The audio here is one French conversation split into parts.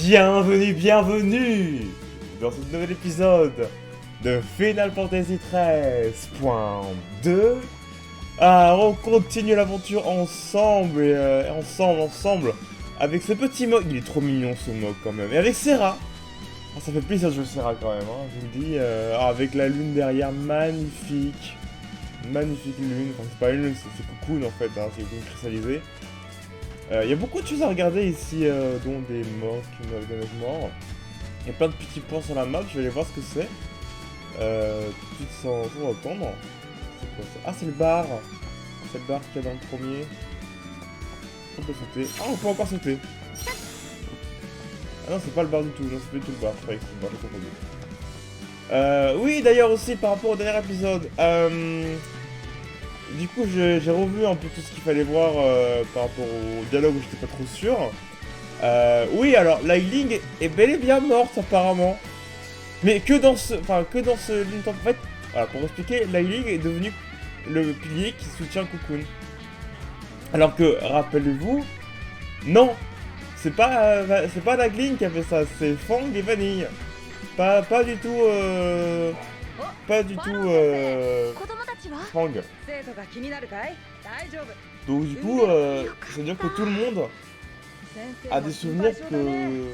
Bienvenue dans ce nouvel épisode de Final Fantasy XIII.2. On continue l'aventure ensemble, ensemble, avec ce petit Mog. Il est trop mignon ce Mog quand même. Et avec Serra. Ça fait plaisir de jouer Serra quand même, hein, je vous le dis. Avec la lune derrière, magnifique. Magnifique lune. Enfin, c'est pas une lune, c'est Cocoon en fait, hein, c'est une lune cristallisée. Il y a beaucoup de choses à regarder ici, dont des morts qui morts. Il y a plein de petits points sur la map, je vais aller voir ce que c'est. Tout de suite sans attendre. C'est quoi ça? Ah, c'est le bar. C'est le bar qu'il y a dans le premier. On peut sauter. Ah, on peut encore sauter. Ah non, c'est pas le bar du tout. Non, c'est pas du tout le bar. Je croyais que c'était le bar, j'ai confondu. Oui, d'ailleurs aussi, par rapport au dernier épisode. Du coup, j'ai revu un peu tout ce qu'il fallait voir par rapport au dialogue où j'étais pas trop sûr. Oui, alors, Lightning est bel et bien morte, apparemment. Mais que dans ce ligne temp. En fait, voilà, pour expliquer, Lightning est devenu le pilier qui soutient Cocoon. Alors que, rappelez-vous, non, c'est pas Lightning qui a fait ça, c'est Fang et Vanille. Pas du tout, Fang. Donc du coup, c'est-à-dire que tout le monde a des souvenirs que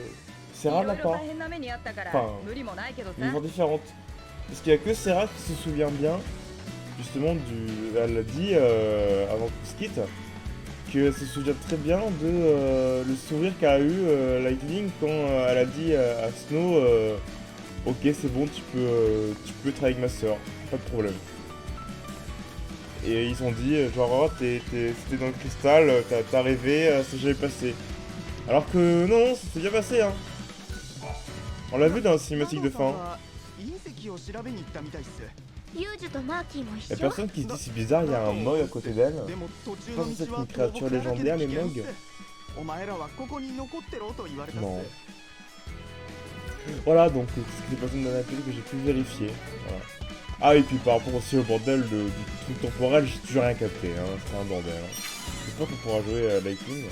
Serra n'a pas. Enfin, ils sont différentes. Parce qu'il n'y a que Serra qui se souvient bien, justement, elle l'a dit avant qu'on se quitte, qu'elle se souvient très bien de le sourire qu'a eu Lightning quand elle a dit à Snow ok, c'est bon, tu peux travailler avec ma soeur, pas de problème. Et ils ont dit, genre, oh, c'était dans le cristal, t'as rêvé, c'est jamais passé. Alors que non, ça s'est bien passé, hein. On l'a vu dans la cinématique de fin. Y'a personne qui se dit c'est bizarre, il y a un Mog à côté d'elle. Je pense que c'est une créature légendaire, les Mog. Non. Voilà, donc c'est des personnes dans la télé que j'ai pu vérifier. Voilà. Ah, et puis par rapport aussi au bordel du truc temporel, j'ai toujours rien capté, hein. C'est un bordel. Hein. J'espère qu'on pourra jouer à Lightning.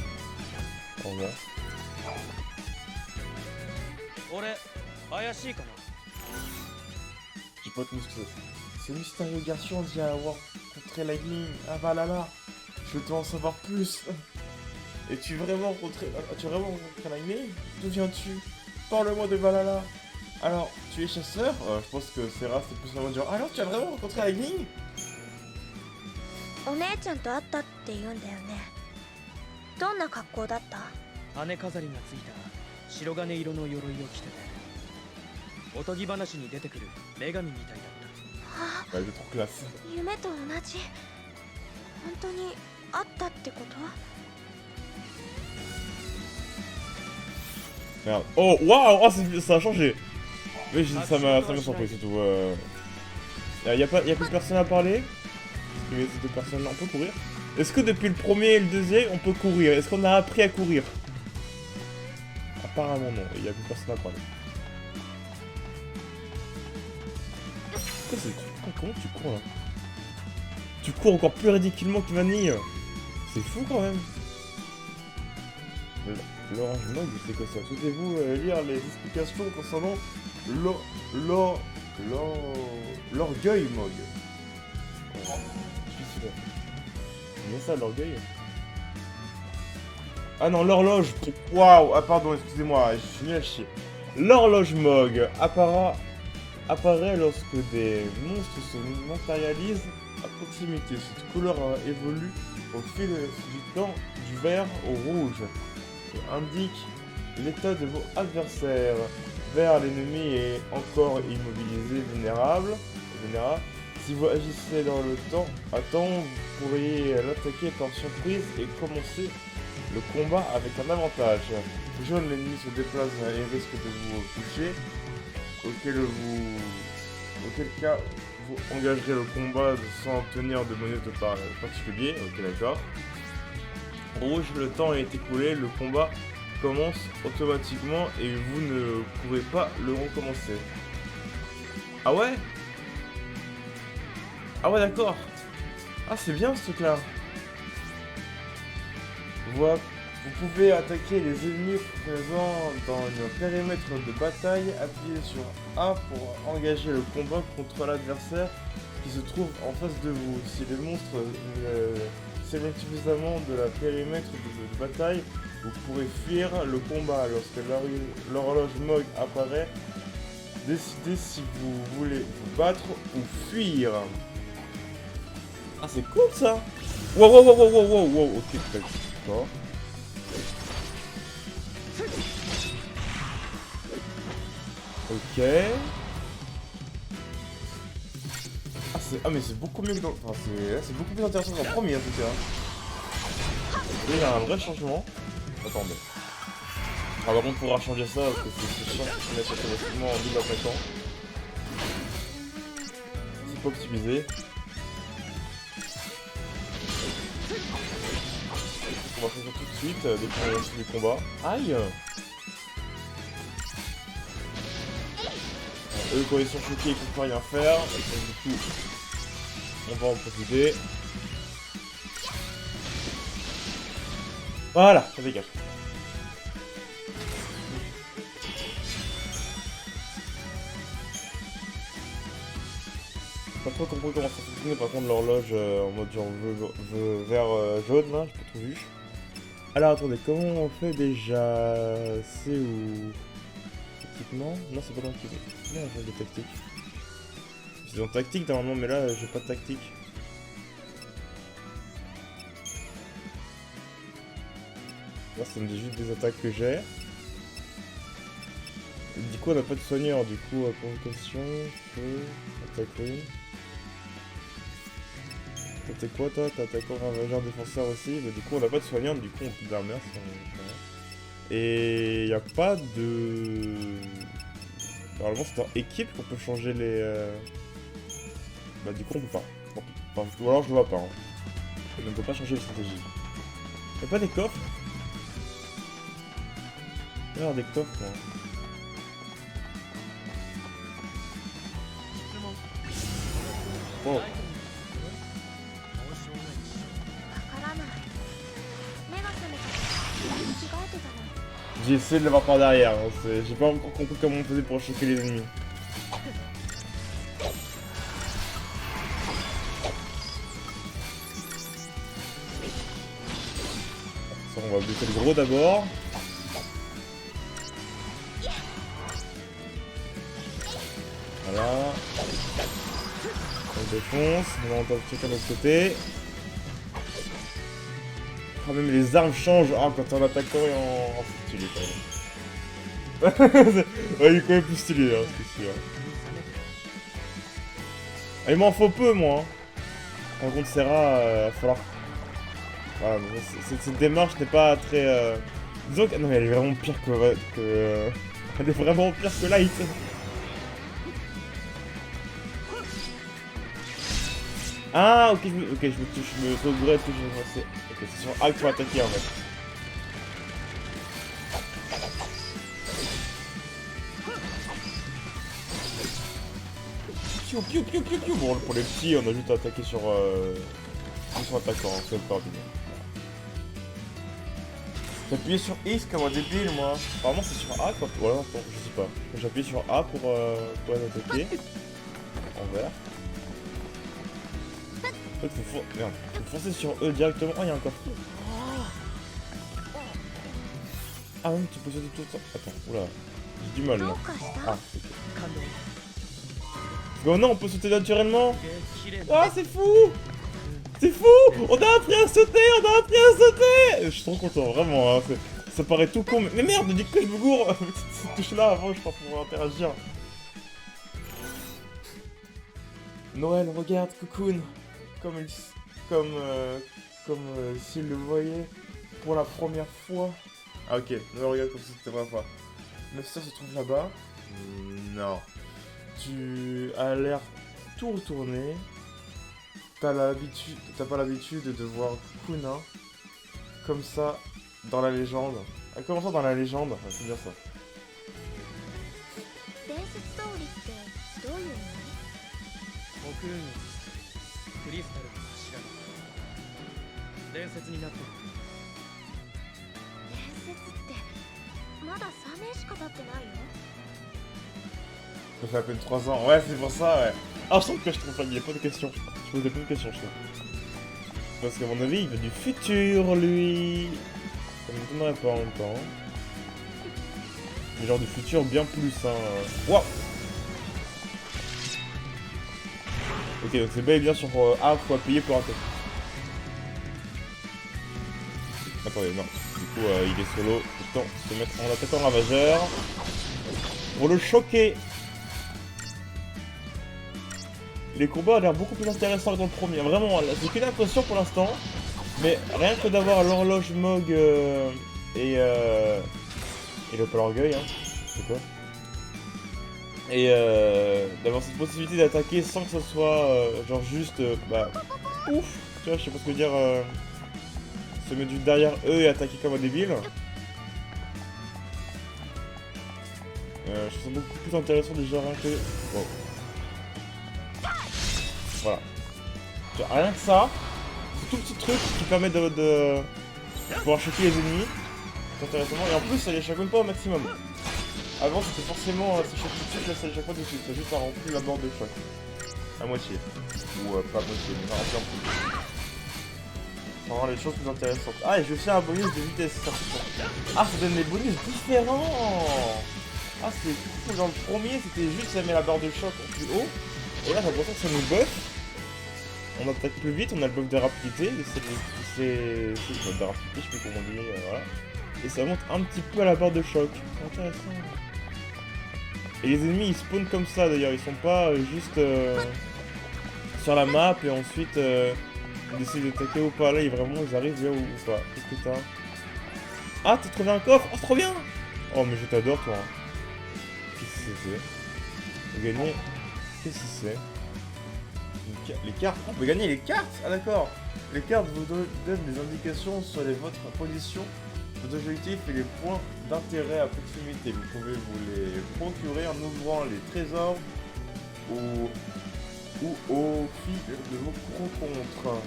Au revoir. J'ai pas tenu ce que c'est. Ce mystérieux garçon dit avoir rencontré Lightning à Valhalla. Je veux en savoir plus. Et tu as vraiment rencontré Lightning? D'où viens-tu? Parle-moi de Valhalla. Alors, tu es chasseur? Je pense que Serra c'est plus vraiment dire. Alors, tu as vraiment rencontré Lightning? Ouais, c'est trop classe. Merde. Oh, waouh! Oh, ça a changé! Oui, ça m'a surpris, c'est tout. Y'a plus de personne à parler? Parce qu'il y a ces deux personnes là, on peut courir? Est-ce que depuis le premier et le deuxième, on peut courir? Est-ce qu'on a appris à courir? Apparemment non, il y a plus personne à parler. Comment tu cours là? Tu cours encore plus ridiculement que Vanille. C'est fou quand même. L'orange Mog, c'est quoi ça? Souhaitez-vous lire les explications concernant l'orgueil Mog? Je suis sûr. Mais ça, l'orgueil? Ah non, l'horloge. Waouh. Ah pardon, excusez-moi, je suis nul à chier. L'horloge Mog apparaît lorsque des monstres se matérialisent à proximité. Cette couleur évolue au fil du temps du vert au rouge et indique l'état de vos adversaires. Vert, l'ennemi est encore immobilisé, vulnérable. Si vous agissez dans le temps, vous pourriez l'attaquer par surprise et commencer le combat avec un avantage. Jaune, l'ennemi se déplace et risque de vous toucher. Auquel cas vous engagerez le combat sans obtenir de bonus de particulier. Ok, d'accord. Rouge, le temps est écoulé, le combat commence automatiquement et vous ne pourrez pas le recommencer. Ah ouais? Ah ouais, d'accord. Ah, c'est bien ce truc là. Vous pouvez attaquer les ennemis présents dans le périmètre de bataille. Appuyez sur A pour engager le combat contre l'adversaire qui se trouve en face de vous. Si les monstres s'éloignent suffisamment de la périmètre de bataille, vous pourrez fuir le combat. Lorsque l'horloge Mog apparaît, décidez si vous voulez vous battre ou fuir. Ah, c'est cool ça! Wow, wow, wow, wow, wow, wow, wow, ok, d'accord. Ok. Ah, mais c'est beaucoup mieux que dans... Enfin, c'est beaucoup plus intéressant que dans le premier en tout cas. Et il y a un vrai changement. Attendez. Ah, par contre, on pourra changer ça parce que c'est chiant de mettre automatiquement en double attaquant. C'est pas optimisé. On va faire ça tout de suite dès qu'on lance les combats. Aïe! Eux, quand ils sont choqués, ils peuvent pas rien faire. Donc, du coup, on va en profiter. Voilà, ça dégage. Pas trop compris comment ça fonctionne, par contre l'horloge en mode genre vert jaune là, j'ai pas trop vu. Alors attendez, comment on fait déjà? C'est où? Équipement? Non, c'est pas dans l'équipement. Non, on fait des tactiques. C'est dans tactique normalement, mais là j'ai pas de tactique. Là ça me dit juste des attaques que j'ai. Du coup on a pas de soigneur, du coup provocation, feu, attaque ruine. T'es quoi toi? T'as attaquant ravageur défenseur aussi, mais du coup on a pas de soignante, du coup on peut d'armure si on... Et y a pas de... Normalement c'est dans équipe qu'on peut changer les... Bah du coup on peut pas. Enfin, ou alors je le vois pas. Hein. Et on peut pas changer les stratégies. Y'a pas des coffres? Il y a des coffres moi. Wow. J'ai essayé de le voir par derrière, hein. J'ai pas encore compris comment on faisait pour choquer les ennemis. Ça, on va buter le gros d'abord. Voilà. On défonce, on va entendre chacun de l'autre côté. Ah, même les armes changent. Ah, quand on attaquant et en... Oh, c'est stylé quand même. Ouais, il est quand même plus stylé, hein, c'est sûr. Ah, il m'en faut peu, moi. Hein. Par contre, Serra, va falloir... Ah, cette démarche n'est pas très... Disons que... Non, mais elle est vraiment pire que... Elle est vraiment pire que Light. Ah, ok, je me regrette que je me lancé. Ok, c'est sur A qu'il faut attaquer en fait. Piou, piou, piou, piou, piou. Bon, pour les petits, on a juste à attaquer sur... Ils sont attaquants, c'est pas bien. J'ai appuyé sur X comme un débile, moi. Apparemment, c'est sur A, quoi. Voilà, attends, je sais pas. J'ai appuyé sur A pour les attaquer. En vert. En fait, faut foncer sur eux directement. Oh, il y a un coffre. Ah oui, tu peux sauter tout ça. Attends, oula. J'ai du mal là. Ah, ok. Bon, non, on peut sauter naturellement. Ah, c'est fou! C'est fou! On a appris à sauter! On a appris à sauter! Je suis trop content, vraiment. Hein, ça paraît tout con. Mais merde, du coup, je me gourre avec cette touche-là avant, je pense, pour interagir. Noël, regarde, Cocoon. Comme s'il le voyait pour la première fois. Ah ok, Noël, regarde comme si c'était la première fois. Le sœur se trouve là-bas. Non. Tu as l'air tout retourné. T'as pas l'habitude de voir Kuna comme ça dans la légende. Ah, comment ça dans la légende? Ah, c'est bien ça. まだ3年しか経ってないよ。 Ça fait à peine 3 ans. Ouais, c'est pour ça, ouais. Ah, je sens que je trompe pas, il y a pas de questions. Je posais pas de questions, je trouve. Parce qu'à mon avis, il veut du futur, lui. Ça m'étonnerait pas en même temps. Mais genre du futur bien plus, hein. Waouh. Ok, donc c'est bel et bien sur A, faut appuyer pour rater. Attendez, non. Du coup, il est solo. Autant se mettre en attaquant ravageur. Pour le choquer. Les combats ont l'air beaucoup plus intéressants que dans le premier. Vraiment, c'est qu'une impression pour l'instant. Mais rien que d'avoir l'horloge Mog et le Palorgueil, hein. C'est quoi? Et d'avoir cette possibilité d'attaquer sans que ce soit genre juste bah ouf, tu vois, je sais pas ce que dire, se mettre juste derrière eux et attaquer comme un débile. Je trouve ça beaucoup plus intéressant déjà rien que... Bon. Voilà. Tu vois, rien que ça, c'est tout petit truc qui permet de pouvoir choquer les ennemis intéressamment, et en plus ça les choque même pas au maximum. Avant c'était forcément ça choque tout de suite, là ça les choque pas tout de suite, c'est juste à remplir la borne de choc. À moitié. Ou pas à moitié, mais remplir en plus. Ça rend les choses plus intéressantes. Ah, et je vais faire un bonus de vitesse. Ah, ça donne des bonus différents. Ah, c'est cool. Dans le premier, c'était juste ça met la barre de choc en plus haut. Et là, j'ai l'impression que ça nous buff. On attaque plus vite, on a le buff de rapidité. C'est le buff de rapidité, je sais plus comment on dit. Voilà. Et ça monte un petit peu à la barre de choc. C'est intéressant. Et les ennemis, ils spawnent comme ça d'ailleurs. Ils sont pas juste sur la map et ensuite ils décident d'attaquer ou pas. Là, vraiment, ils arrivent là ou pas. Qu'est-ce que t'as? Ah, t'as trouvé un coffre? Oh, c'est trop bien! Oh, mais je t'adore, toi. Qu'est-ce que c'est? On peut gagner. Qu'est-ce que c'est? Les cartes. On peut gagner les cartes? Ah, d'accord. Les cartes vous donnent des indications sur votre position, vos objectifs et les points d'intérêt à proximité. Vous pouvez vous les procurer en ouvrant les trésors ou au fil de vos rencontres.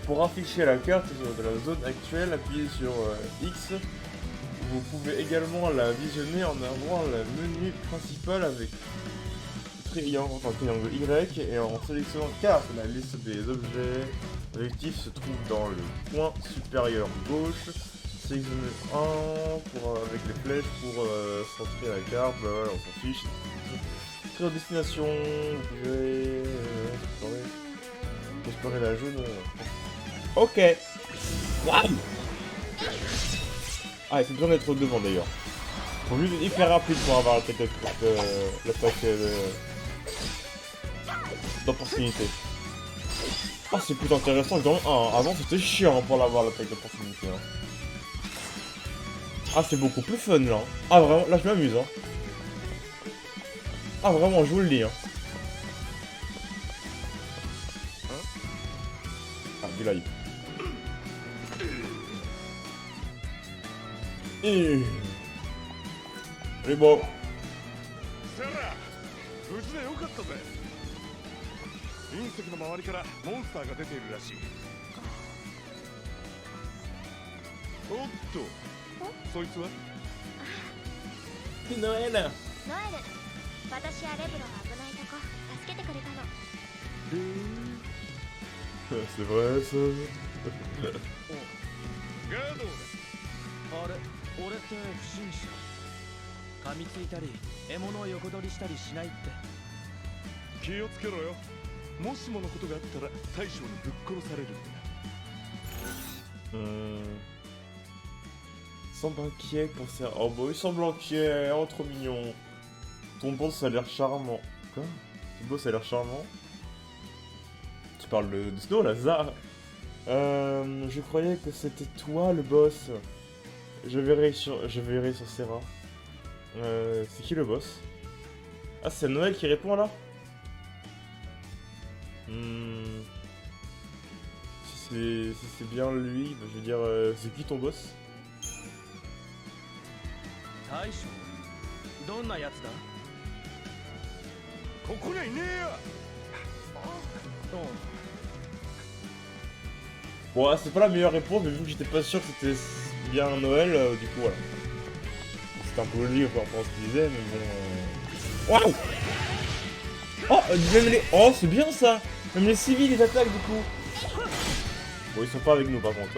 Pour afficher la carte de la zone actuelle, appuyez sur X. Vous pouvez également la visionner en ouvrant le menu principal avec triangle Y et en sélectionnant carte. La liste des objets objectifs se trouve dans le coin supérieur gauche. Sélectionnez un avec les flèches pour centrer la carte. Bah voilà, on s'en fiche. Très destination, vous pouvez explorer la jaune. Ok. Waouh. Ah, il faut besoin d'être devant d'ailleurs. Faut juste être hyper rapide pour avoir l'attaque d'opportunité. Ah, c'est plus intéressant que dans le 1. Avant, c'était chiant pour l'avoir l'attaque d'opportunité. Hein. Ah, c'est beaucoup plus fun là. Ah, vraiment, là je m'amuse. Hein. Ah, vraiment, je vous le dis. Hein. Ah, du live. Et... C'est bon. C'est Noël. ノエル、私やレブロが危ないとこ助けてくれたの。C'est vrai ça. あれ、俺って不審者。噛みついたり、獲物を横取りしたりしないって。気をつけろよ。もしものことがあったら大将にぶっ殺されるんだ。Semble inquiet pour ça. Oh bah il semble inquiet, oh trop mignon. Ton boss ça a l'air charmant. Quoi? Ton boss ça a l'air charmant? Tu parles de Snow là, ça? Je croyais que c'était toi le boss. Je verrai sur Serra. C'est qui le boss? Ah, c'est Noël qui répond là? Si c'est bien lui, bah, je veux dire, c'est qui ton boss? 大将、どんなやつだ？ここにはいねえよ。Bon, c'est pas la meilleure réponse, mais vu que j'étais pas sûr que c'était bien Noël, du coup voilà. C'est un peu logique par rapport à ce qu'il disait, mais bon... Waouh. Oh, même les... Oh, c'est bien ça. Même les civils, ils attaquent du coup. Bon, ils sont pas avec nous par contre.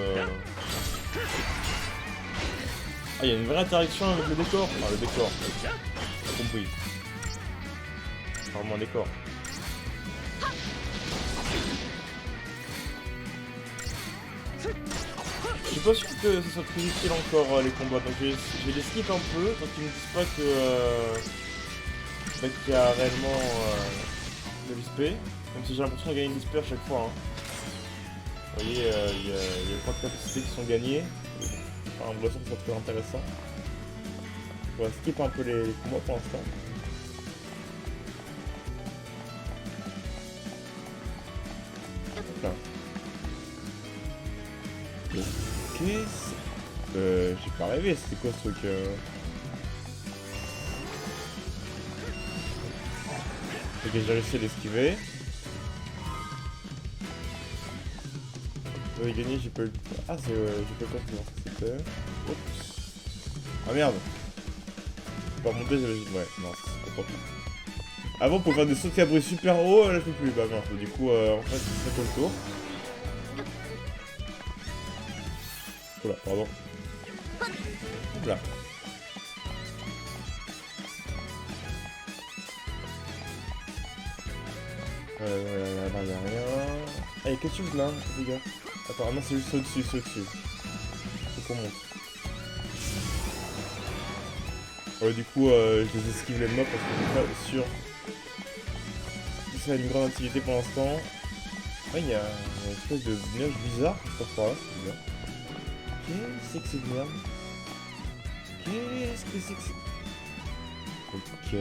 Ah, il y a une vraie interaction avec le décor. Ah, le décor. J'ai compris. C'est vraiment un décor. Je suis pas sûr que ce soit très utile encore les combats, donc je vais les skip un peu tant qu'ils me disent pas que qu'il y a réellement de l'XP, même si j'ai l'impression de gagner de l'XP à chaque fois. Hein. Vous voyez, il y a les points de capacité qui sont gagnés, enfin, on voit ça que ça peut être intéressant. On va skip un peu les combats pour l'instant. Là. J'ai pas rêvé, c'était quoi ce truc Ok, j'ai réussi à l'esquiver. J'avais gagné, j'ai pas eu... Ah, j'ai pas compris comment c'était. Oups. Ah merde. Pour remonter, j'avais... Ouais, non, c'est trop pire. Avant, pour faire des sauts de cabri super haut, là je peux plus. Bah mince, du coup, en fait, c'est pas le tour. Oula, pardon. Oula. Là, y'a rien. Ah, y'a quelque chose là, les gars. Attends, ah non, c'est juste au-dessus, c'est au-dessus. Faut qu'on monte. Ouais, du coup, je les esquive les mobs parce que je suis pas sûr. Ça a une grande activité pour l'instant. Ouais, il y a une espèce de nuage bizarre qui se passe par là, c'est bizarre. Qu'est-ce que c'est que cette merde? Qu'est-ce que c'est que c'est... Ok...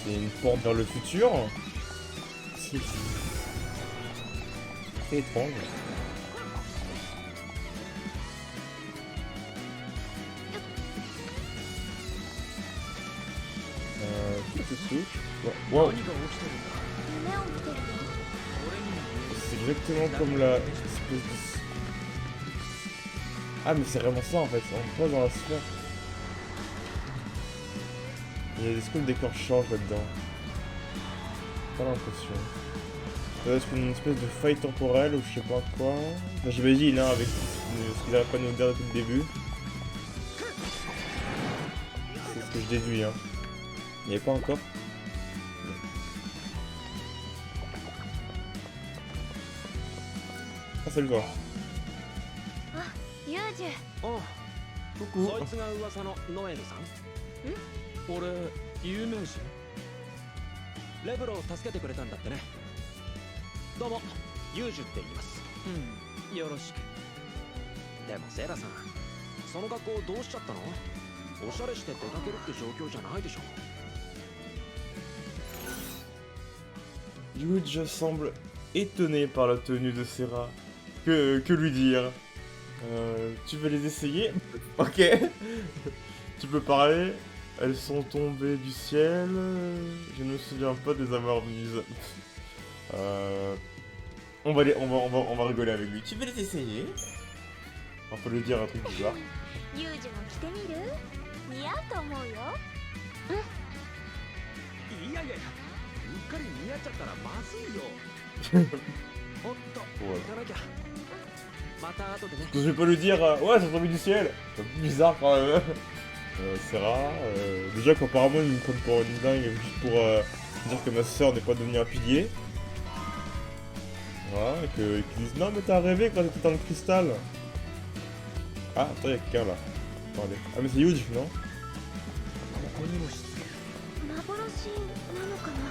C'est une porte vers le futur. C'est étrange. Wow. C'est exactement comme la espèce de... Ah mais c'est vraiment ça en fait, on passe dans la sphère. Il y a des scopes décors changent là-dedans. Pas l'impression. Ça doit être une espèce de faille temporelle ou je sais pas quoi. Enfin, j'imagine hein, avec ce qu'ils n'arrivent pas à nous dire depuis le début. C'est ce que je déduis hein. Il n'y avait pas encore. Ah salut toi. Coucou. そいつが噂のノエルさん？俺有名人。レブロを助けてくれたんだってね。どうもユージュって言います。よろしく。でもセイラさん、その格好どうしちゃったの？おしゃれして出かけるって状況じゃないでしょ。Yuji semble étonné par la tenue de Serra. Que lui dire? Tu veux les essayer? Ok. Tu peux parler? Elles sont tombées du ciel. Je ne me souviens pas de les avoir mises. On va rigoler avec lui. Tu veux les essayer? On peut lui dire un truc bizarre. ユージも着てみる？似合うと思うよ。いやいやいや、うっかり似合っちゃったらまずいよ。おっと、行かなきゃ。また後でね。Je vais pas lui dire ouais, c'est tombé du ciel. C'est bizarre quand même. Serra, déjà qu'apparemment ils me prennent pour une dingue juste pour dire que ma soeur n'est pas devenue un pilier. Voilà, et qu'ils disent non mais t'as rêvé quand t'étais dans le cristal. Ah, attends, y'a quelqu'un là. Attendez. Ah mais c'est Yuji, non?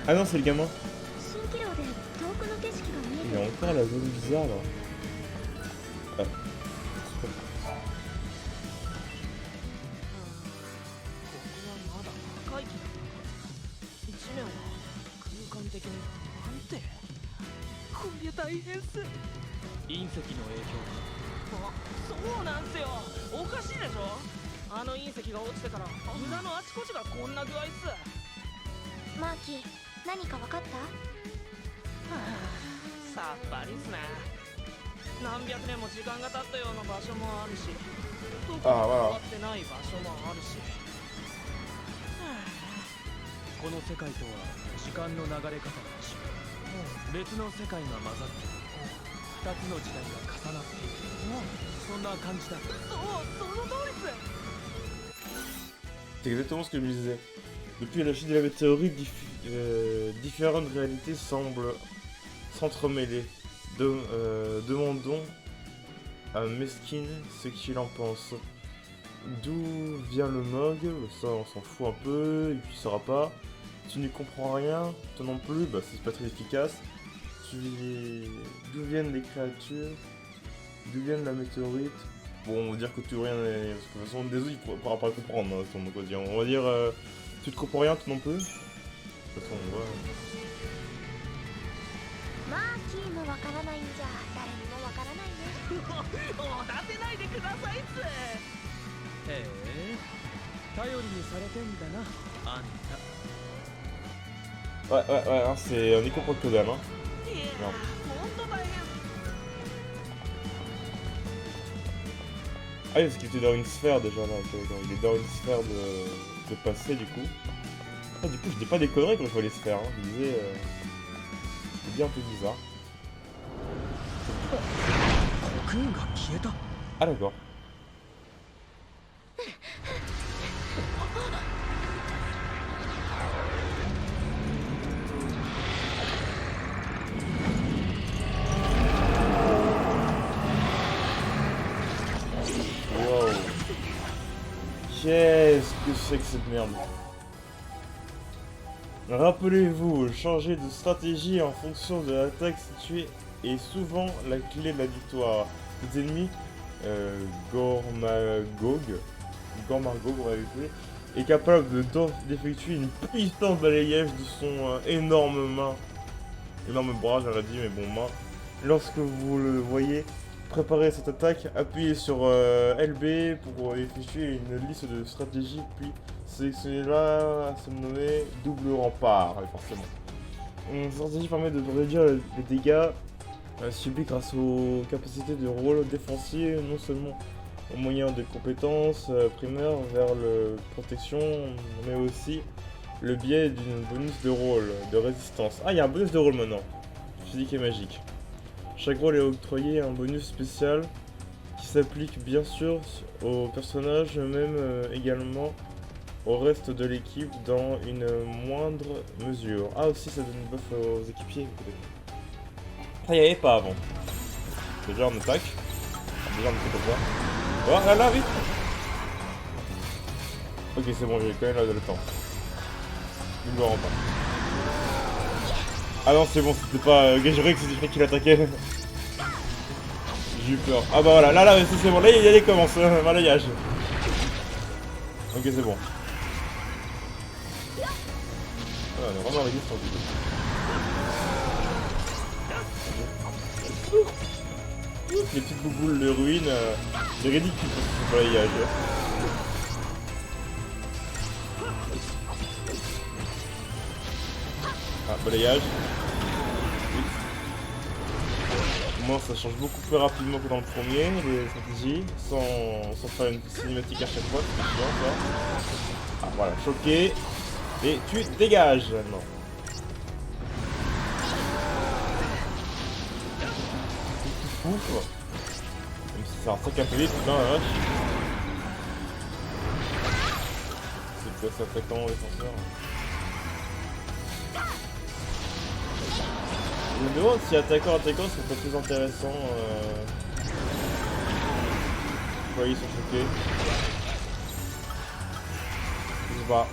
Ah non, c'est le gamin. Il est encore à la zone bizarre là. Ah. 何百年も時間が経ったような場所もあるし、特に変ああわってない場所もあるし。この世界とは時間の流れ方が違う。別の世界が混ざって二つの時代が重なっている。そんな感じだ。そう、その通りっす。 C'est exactement ce que je me disais. Depuis la chute de la météorite, différentes réalités semblent s'entremêler. Demandons à Meskin ce qu'il en pense. D'où vient le Mog? Ça on s'en fout un peu, et puis il saura pas. Tu n'y comprends rien, toi non plus, bah c'est pas très efficace. D'où viennent les créatures? D'où viennent la météorite? Bon, on va dire que tu rien, parce que de toute façon, des autres, il pourra pas le comprendre, hein, on va dire, tu te comprends rien, toi non plus. De toute façon, on va... まあキーもわからないんじゃ誰にもわからないね。おだてないでくださいっす。へえ、頼りにされてんだな、あんた。Ouais, hein, c'est un écho pour le Kodam, hein. いや、Non. ほんと大変。 Ah oui, parce qu'il était dans une sphère déjà là, ok, d'accord. Il est dans une sphère de passé du coup. Ah, du coup, je dis pas des conneries quand je vois les sphères, hein. Je disais, c'est bien un peu bizarre. Ah d'accord. Wow. Qu'est-ce que c'est que cette merde? Rappelez-vous, changer de stratégie en fonction de l'attaque située est souvent la clé de la victoire. Les ennemis, Gormagog, on va l'appeler, est capable d'effectuer une puissante balayage de son énorme bras, j'aurais dit, mais bon, main. Lorsque vous le voyez préparer cette attaque, appuyez sur LB pour effectuer une liste de stratégies, puis sélectionnez-la à se nommer double rempart, forcément. Une stratégie permet de réduire les dégâts subis grâce aux capacités de rôle défensives, non seulement au moyen de compétences primaires vers la protection, mais aussi le biais d'une bonus de rôle, de résistance. Ah, il y a un bonus de rôle maintenant. Physique et magique. Chaque rôle est octroyé un bonus spécial qui s'applique bien sûr aux personnages, même également au reste de l'équipe dans une moindre mesure. Ah aussi ça donne une buff aux équipiers. Ça y avait pas avant. Déjà on attaque. Déjà on fait comme ça. Oh là là vite. Ok c'est bon, j'ai quand même là le temps. Il me rend pas. Ah non c'est bon, c'était pas Gageray que c'était le mec qui l'attaquait. J'ai eu peur. Ah bah voilà, là c'est bon, là il commence, balayage. Ok c'est bon. Ah, on est vraiment résistant du coup. Les petites bouboules de ruines, c'est ridicule ce balayage. Ah, balayage. Oui. Au moins ça change beaucoup plus rapidement que dans le premier, les stratégies, sans faire une cinématique à chaque fois, c'est chiant ça. Ah voilà, choqué. Et tu dégages maintenant. Ouf. Même si c'est un sac un peu vite, putain la vache. C'est quoi ça, attaquant défenseur? Je me demande si attaquant c'est pas plus intéressant. Ouais, ils sont choqués. Je sais pas.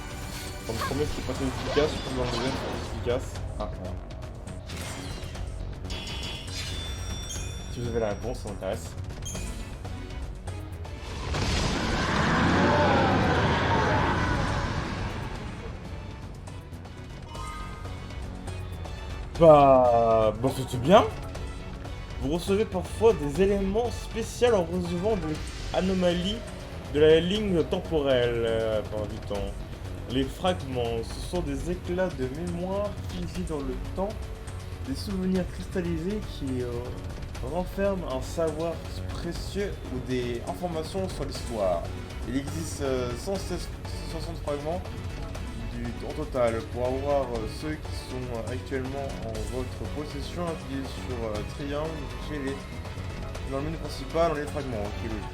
Dans le premier c'était pas très efficace, je pense dans le deuxième c'est efficace. Ah voilà. Si vous avez la réponse, ça m'intéresse. Bah c'était bien. Vous recevez parfois des éléments spéciaux en recevant des anomalies de la ligne temporelle pendant du temps. Les fragments, ce sont des éclats de mémoire figés dans le temps, des souvenirs cristallisés qui renferme un savoir précieux ou des informations sur l'histoire. Il existe 160 fragments en total. Pour avoir ceux qui sont actuellement en votre possession, appuyez sur triangle, chez les... Dans le menu principal, on a les fragments. Ok, logique.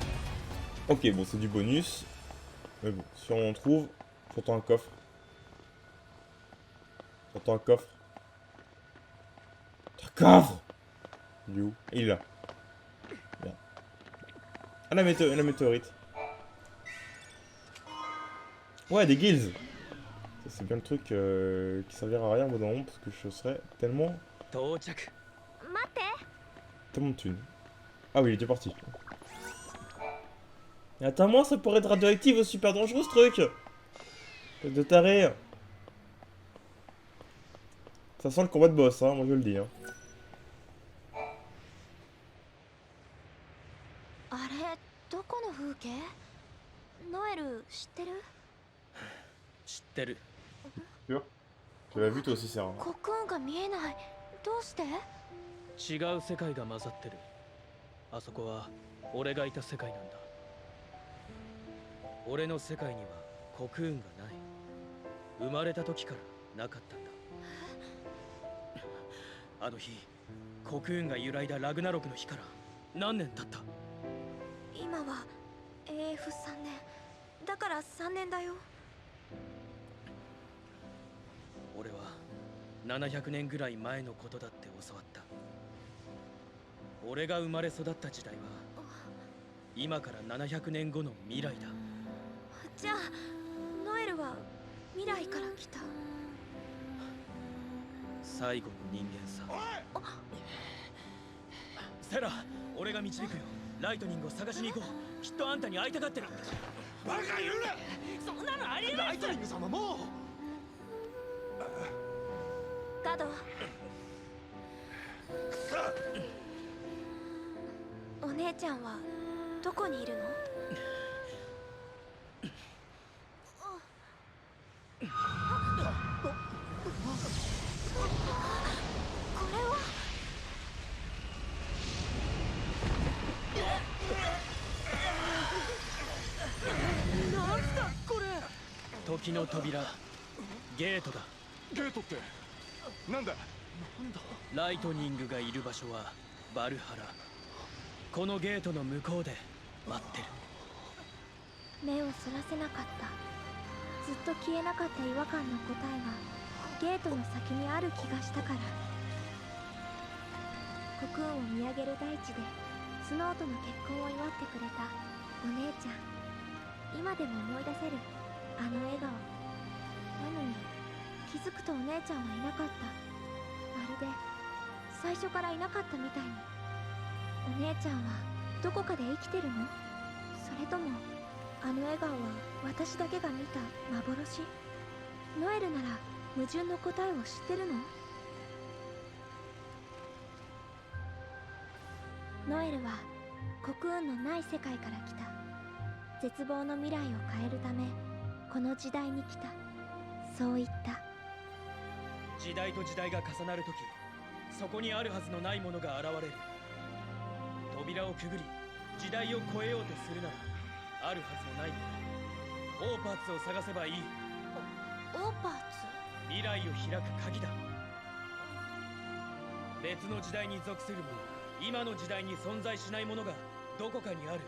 Ok, bon, c'est du bonus. Mais bon, si on en trouve, j'entends un coffre. J'entends un coffre. Un coffre! Il est où? Il est là. Bien. Ah, la météorite. Ouais, des guilds. Ça, c'est bien le truc qui servira à rien au bout d'un moment parce que je serais tellement... 到着 待って。 tellement de thunes. Ah oui, il était parti. Et attends-moi, ça pourrait être radioactif ou super dangereux ce truc! Truc de taré. Ça sent le combat de boss, hein, moi je le dis. Hein. あれどこの風景？ノエル知ってる？知ってる Sûr? Tu l'as vu toi aussi, Sarah. コクーンが見えない。どうして？違う世界が混ざってるあそこは俺がいた世界なんだ俺の世界にはコクーンがない生まれた時からなかったんだあの日コクーンが揺らいだラグナロクの日から何年経った今は AF3 年。だから3年だよ。俺は700年ぐらい前のことだって教わった俺が生まれ育った時代は今から700年後の未来だじゃあノエルは未来から来た。最後の人間さセラ俺が導くよライトニングを探しに行こうきっとあんたに会いたがってるバカ言うなそんなのありえないライトニング様もうガド。お姉ちゃんはどこにいるの？これはなんすかこれ時の扉ゲートだゲートってなんだライトニングがいる場所はバルハラこのゲートの向こうで待ってる目をそらせなかった。ずっと消えなかった違和感の答えがゲートの先にある気がしたから。コクーンを見上げる大地でスノーとの結婚を祝ってくれたお姉ちゃん。今でも思い出せるあの笑顔。なのに気づくとお姉ちゃんはいなかった。まるで最初からいなかったみたいに。お姉ちゃんはどこかで生きてるの？それともあの笑顔は私だけが見た幻？ノエルなら矛盾の答えを知ってるの？ノエルはコクーンのない世界から来た。絶望の未来を変えるためこの時代に来た。そう言った。時代と時代が重なるときそこにあるはずのないものが現れる扉をくぐり時代を超えようとするならあるはずのないものオーパーツを探せばいいオーパーツ？未来を開く鍵だ別の時代に属するもの今の時代に存在しないものがどこかにある、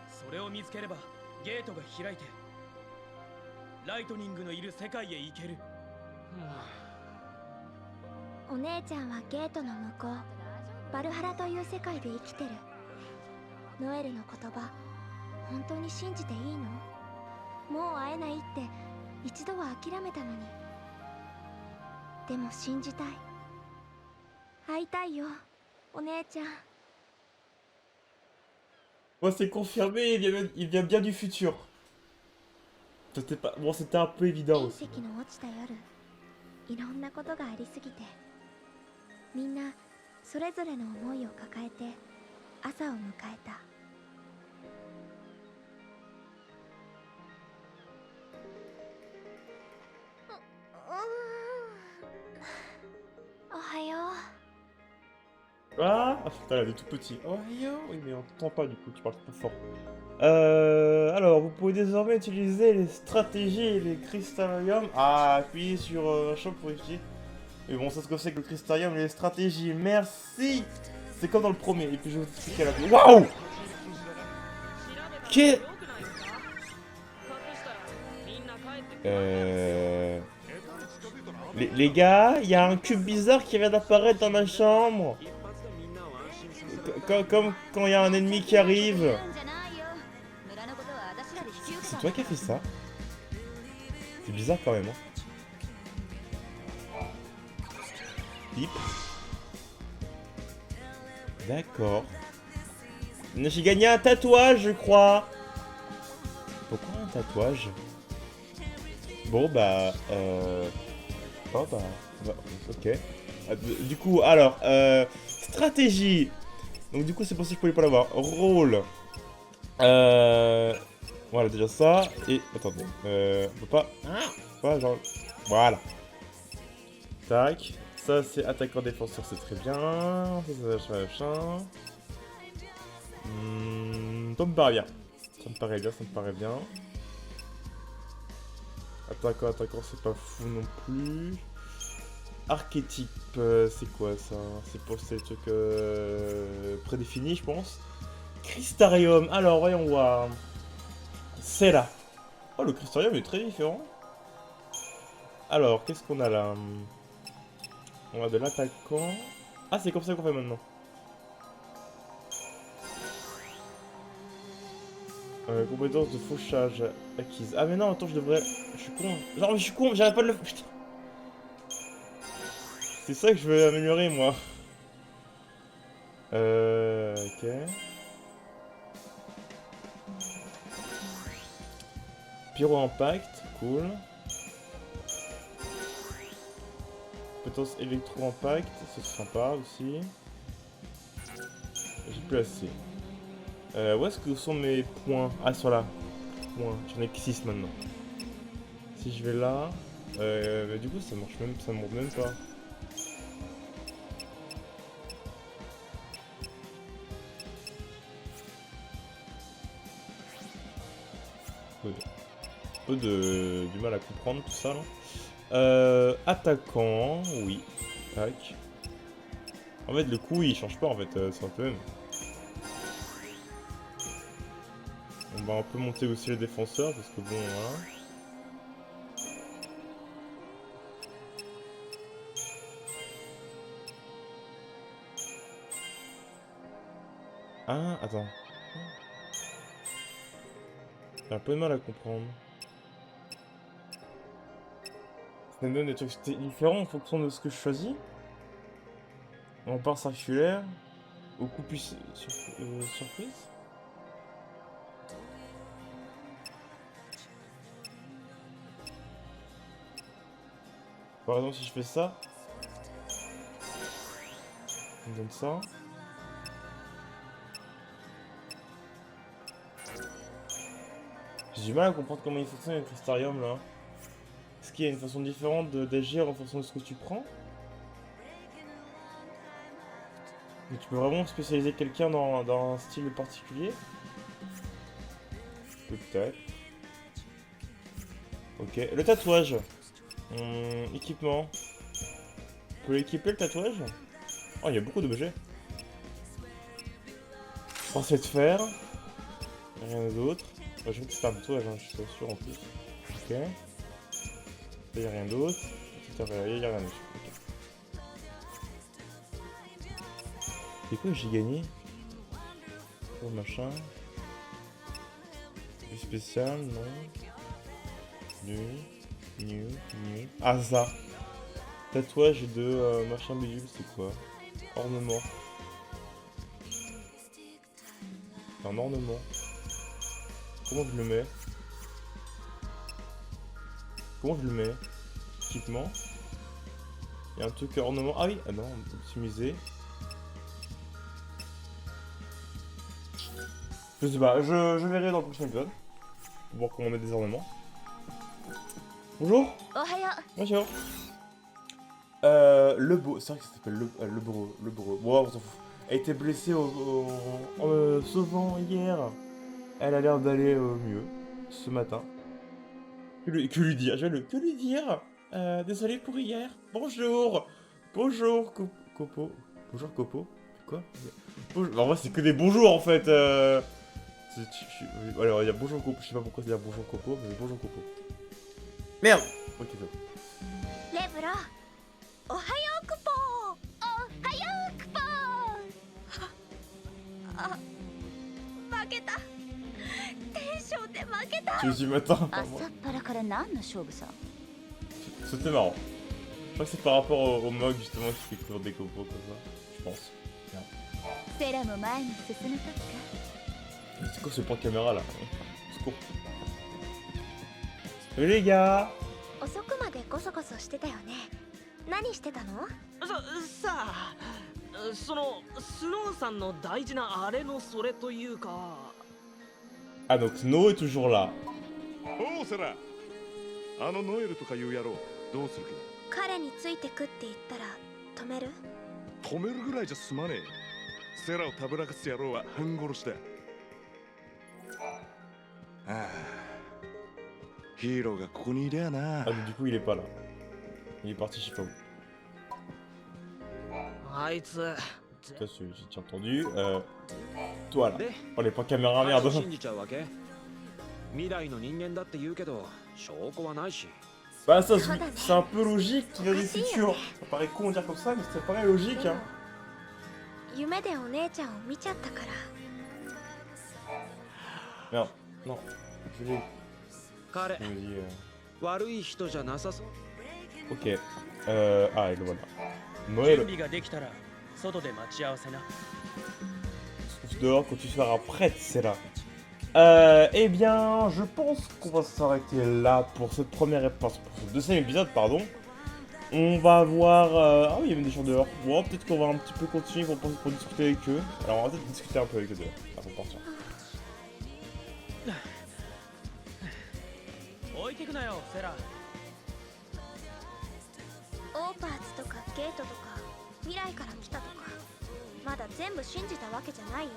それを見つければゲートが開いてライトニングのいる世界へ行ける、お姉ちゃんはゲートの向こうバルハラという世界で生きてる。ノエルの言葉本当に信じていいの？もう会えないって一度は諦めたのに。でも信じたい。会いたいよお姉ちゃん。 Moi, c'est confirmé, il vient bien du futur. C'était pas... Bon, c'était un peu évident 隕 aussi. 石の落ちた夜いろんなことがありすぎてみんなそれぞれの思いを抱えて朝を迎えた。おはよう。Ah, putain, elle est tout petit. Oh, yo. Oui, mais on t'entend pas du coup, tu parles trop fort. Alors, vous pouvez désormais utiliser les stratégies et les cristaliums. Ah, appuyez sur machin pour utiliser. Mais bon, c'est ce que c'est que le cristalium et les stratégies. Merci. C'est comme dans le premier. Et puis je vais vous expliquer la vidéo. Waouh. Qu'est... Les gars, il y a un cube bizarre qui vient d'apparaître dans ma chambre. Comme quand il y a un ennemi qui arrive. C'est toi qui as fait ça? C'est bizarre quand même. Hein. Pip. D'accord. J'ai gagné un tatouage, je crois. Pourquoi un tatouage? Bon, bah... Oh, bah ok. Du coup, alors... stratégie. Donc du coup, c'est pour ça que je pouvais pas l'avoir. Rôle. Voilà, déjà ça. Et... Attendez. On peut pas... Pas genre... Voilà. Tac. Ça, c'est attaquant-défenseur, c'est très bien. Ça, c'est machin. Ça me paraît bien. Ça me paraît bien, ça me paraît bien. Attaquant, c'est pas fou non plus. Archétype, c'est quoi ça? C'est pour ces trucs prédéfinis, je pense. Crystarium, alors voyons voir. C'est là. Oh, le Crystarium est très différent. Alors, qu'est-ce qu'on a là? On a de l'attaquant. Ah, c'est comme ça qu'on fait maintenant. Compétence de fauchage acquise. Ah mais non, attends, je devrais... Je suis con. Genre, mais je suis con, j'arrête pas de le... Putain. C'est ça que je veux améliorer, moi. Ok. Pyro-impact, cool. Compétence électro-impact, c'est sympa aussi. J'ai plus assez. Où est-ce que sont mes points? Ah, sur là. Points. J'en ai que 6 maintenant. Si je vais là... bah, du coup, ça marche même, ça monte même pas. Un peu du mal à comprendre tout ça, là. Attaquant, oui. Tac. En fait, le coup, il change pas, en fait. C'est un peu même. On va un peu monter aussi les défenseurs, parce que bon, voilà. Ah, attends. J'ai un peu de mal à comprendre. Ça me donne des trucs différents en fonction de ce que je choisis. On part circulaire. Au coup plus surprise. Par exemple, si je fais ça, on me donne ça. J'ai du mal à comprendre comment il fonctionne le Crystarium là. Est-ce qu'il y a une façon différente d'agir en fonction de ce que tu prends? Mais tu peux vraiment spécialiser quelqu'un dans un style particulier? Peut-être. Ok, le tatouage. Équipement. Tu peux l'équiper le tatouage? Oh, il y a beaucoup d'objets. Pensée de fer. Rien d'autre. Je vais te faire un tatouage, hein, je suis pas sûr en plus. Ok. Il n'y a rien d'autre. Il n'y a rien d'autre. Okay. C'est quoi que j'ai gagné? Oh machin. Du spécial, non. New. Ah ça. Tatouage de machin bidule, c'est quoi? Ornement. C'est un ornement. Comment je le mets? Comment je le mets? Équipement. Il y a un truc ornement. Ah oui, ah non, optimiser. Je sais pas, je verrai dans le prochain épisode. Pour voir comment on met des ornements. Bonjour. Bonjour. Le beau, c'est vrai que ça s'appelle le beau. Bon, on s'en fout. a été blessée en me sauvant hier. Elle a l'air d'aller mieux ce matin. Que lui dire? Que lui dire? Désolé pour hier. Bonjour. Bonjour, Copo. Bonjour, Copo. Quoi? Bonjour. En vrai, c'est que des bonjours en fait. Alors, on va dire bonjour, Copo. Je sais pas pourquoi c'est dire bonjour, Copo, mais bonjour, Copo. Merde. Ok, c'est bon. レブロおはようクポーおはようクポーあ負けたテンションで負けた Tu dis matin. 朝っぱらから何の勝負さ。 C'était marrant. Je crois que c'est par rapport au mug justement qui fait toujours des copos comme ça. Je pense. セラも前に進めとくか。 C'est quoi ce point de caméra là? C'est court. Salut les gars. 遅くまでゴソゴソしてたよね。何してたの？さあ、そのスノーさんの大事なあれのそれというか。 Ah donc Snow est toujours là. おうセラ、あのノエルとかいう野郎どうする気だ。彼についてくって言ったら止める？止めるぐらいじゃ済まねえ。セラをたぶらかす野郎は半殺しだ。ああ、ヒーローがここにいりゃな。 Ah mais du coup il est pas là. Il est parti chez Fabou. あいつ。 Ça j'ai entendu. Toi là. で Oh les points caméra merde. 信じちゃうわけ？未来の人間だって言うけど証拠はないし。 Bah ça c'est un peu logique qu'il y a des futurs. Ça paraît con de dire comme ça mais ça paraît logique hein. 夢でお姉ちゃんを見ちゃったから。 Merde. Non. Je l'ai 彼 je me dis, 悪い人じゃなさそう。 Ok. Ah, et le voilà. 準 Noël, 備ができたら外で待ち合わせな。 on se trouve dehors quand tu seras prête, c'est là. Eh bien, je pense qu'on va s'arrêter là pour cette première épisode, pour ce deuxième épisode, pardon. On va voir... Ah oui, il y a même des gens dehors. Bon, peut-être qu'on va un petit peu continuer pour discuter avec eux. Alors, on va peut-être discuter un peu avec eux dehors, avant de partir. 置いてくなよ、セラ。オーパーツとかゲートとか未来から来たとかまだ全部信じたわけじゃないよ。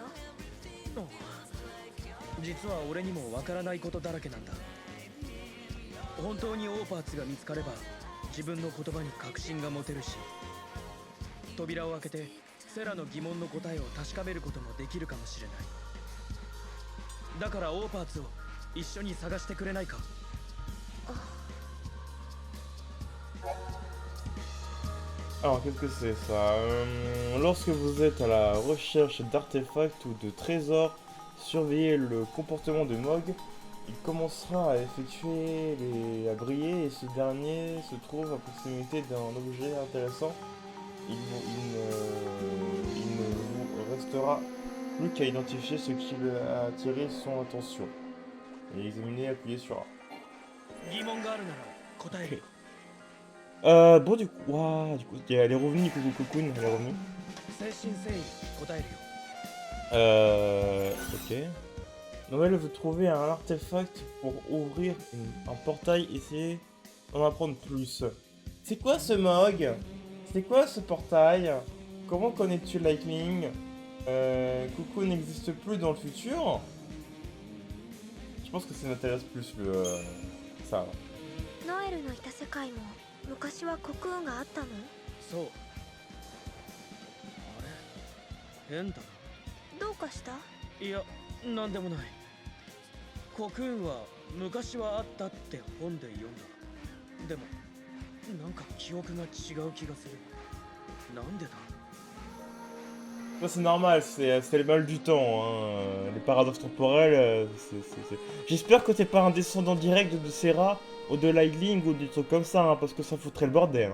実は俺にもわからないことだらけなんだ。本当にオーパーツが見つかれば自分の言葉に確信が持てるし、扉を開けてセラの疑問の答えを確かめることもできるかもしれない。だからオーパーツを一緒に探してくれないか。 Alors, qu'est-ce que c'est ça? Lorsque vous êtes à la recherche d'artefacts ou de trésors, surveillez le comportement de Mog. Il commencera à à briller et ce dernier se trouve à proximité d'un objet intéressant. Il ne vous restera plus qu'à identifier ce qui a attiré son attention. Et examiner, appuyer sur A. 疑問があるなら答える。 Bon du coup, ouah, elle est revenue, Cocoon, elle est revenue. 誠心誠意答えるよ。 Ok. Noël veut trouver un artefact pour ouvrir un portail, essayer d'en apprendre plus. C'est quoi ce Mog? C'est quoi ce portail? Comment connais-tu Lightning? Coco n'existe plus dans le futur? Je pense que ça m'intéresse plus le... ça. ノエルのいた世界も昔はコクーンがあったの？そう。あれ変だな。どうかした？いや、なんでもない。コクーンは昔はあったって本で読んだ。でも、なんか記憶が違う気がする。なんでだ？ Ça, c'est normal, c'est le mal du temps, hein. Les paradoxes temporels, J'espère que t'es pas un descendant direct de Serra ou de Lightning ou des trucs comme ça, hein, parce que ça foutrait le bordel.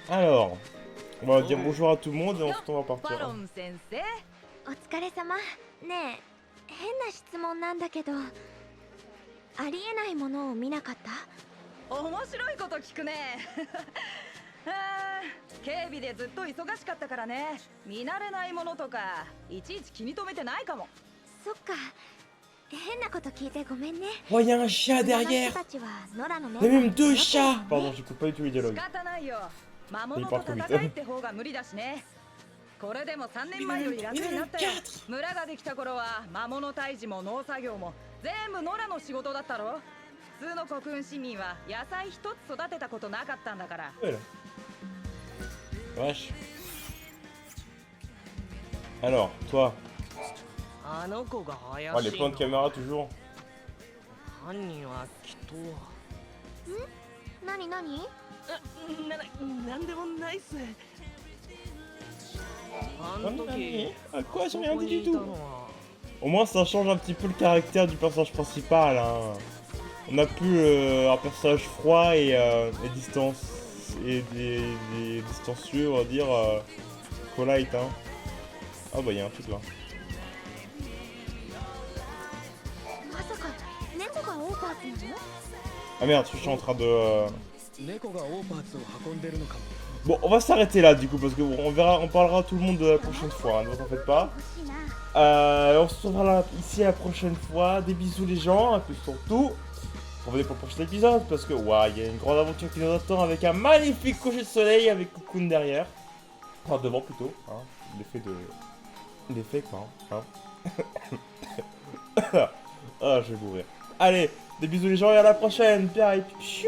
Alors, on va dire bonjour à tout le monde et ensuite on va バ partir. ロン先生。お疲れ様。ねえ、変な質問なんだけど、ありえないものを見なかった？面白いこと聞くねあー警備でずっと忙しかったからね、見慣れないものとかいちいち気に留めてないかも。そっか。変なこと聞いてごめんね。 Oh, y a un chat 他の derrière! 人たちはノラのメ Y a ンバー même に deux 揃ってる chats! のね Pardon, j'écoute pas du tout les 仕 dialogues. 方ないよ、魔物といいパックみたい戦いって方が無理だしね。これでも3年前より楽になったよ。村ができた頃は魔物退治も農作業も全部野良の仕事だったろ。普通の国運市民は野菜一つ育てたことなかったんだから。 Ouais, là. Wesh. Alors, toi, あの子が怪 oh, les しい plans de caméra toujours. 犯人はきっと何何？なんでもないっす。あの時quoi, j'ai rien dit du いた tout. のは Au moins, ça change un petit peu le caractère du personnage principal. Hein. On a plus un personnage froid et des distancieux, on va dire, polite. Hein. Ah bah, il y a un truc là. まさか猫がオーパーツなの？ Ah merde, je suis en train de... 猫がオーパーツを運んでるのかも。 Bon, on va s'arrêter là du coup, parce que bon, on verra, on parlera à tout le monde la prochaine fois, hein, ne vous en faites pas. 欲しいな。 On se retrouvera là, ici la prochaine fois. Des bisous les gens, et puis surtout, revenez pour le prochain épisode, parce que waouh, il y a une grande aventure qui nous attend avec un magnifique coucher de soleil avec Cocoon derrière. Enfin, devant plutôt, hein. L'effet quoi, hein. Ah, je vais mourir. Allez, des bisous les gens et à la prochaine. Pierre et puis...